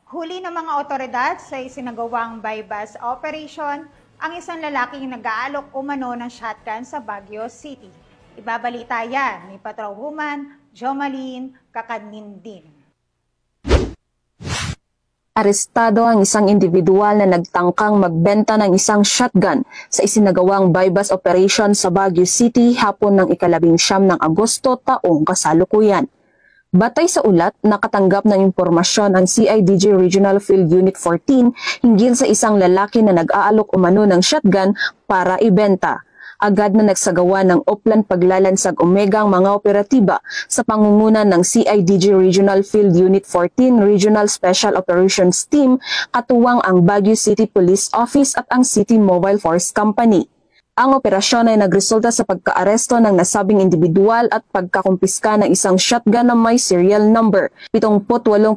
Huli ng mga otoridad sa isinagawang bypass operation ang isang lalaking nag-aalok umano ng shotgun sa Baguio City. Ibabalita yan ni Patrolwoman Jomaline Kakadnindin. Arestado ang isang individual na nagtangkang magbenta ng isang shotgun sa isinagawang bypass operation sa Baguio City hapon ng ika-19 ng Agosto taong kasalukuyan. Batay sa ulat, nakatanggap ng impormasyon ang CIDG Regional Field Unit 14 hinggil sa isang lalaki na nag-aalok umano ng shotgun para ibenta. Agad na nagsagawa ng uplan paglalansag Omega ang mga operatiba sa pangunguna ng CIDG Regional Field Unit 14 Regional Special Operations Team, katuwang ang Baguio City Police Office at ang City Mobile Force Company. Ang operasyon ay nagresulta sa pagkaaresto ng nasabing individual at pagkakumpiska ng isang shotgun na may serial number, 78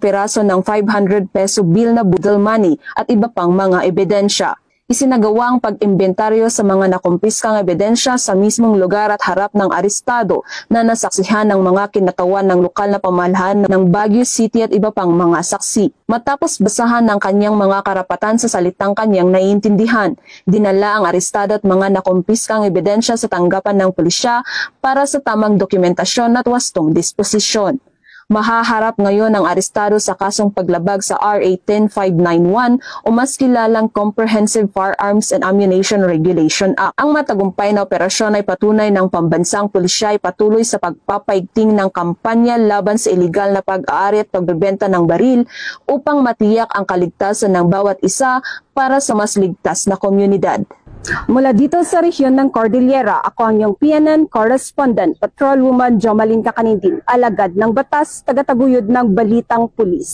piraso ng 500 peso bill na budol money at iba pang mga ebidensya. Isinagawa ang pag-imbentaryo sa mga nakumpiskang ebidensya sa mismong lugar at harap ng arestado na nasaksihan ng mga kinatawan ng lokal na pamahalaan ng Baguio City at iba pang mga saksi. Matapos basahan ng kanyang mga karapatan sa salitang kanyang naiintindihan, dinala ang arestado at mga nakumpiskang ebidensya sa tanggapan ng pulisya para sa tamang dokumentasyon at wastong disposisyon. Mahaharap ngayon ang arestado sa kasong paglabag sa RA 10591 o mas kilalang Comprehensive Firearms and Ammunition Regulation Act. Ang matagumpay na operasyon ay patunay ng pambansang pulisya ay patuloy sa pagpapaigting ng kampanya laban sa iligal na pag-aari at pagbebenta ng baril upang matiyak ang kaligtasan ng bawat isa para sa mas ligtas na komunidad. Mula dito sa rehiyon ng Cordillera, ako ang iyong PNN correspondent, Patrolwoman Jomaline Kakadnindin, alagad ng batas, tagataguyod ng Balitang Pulis.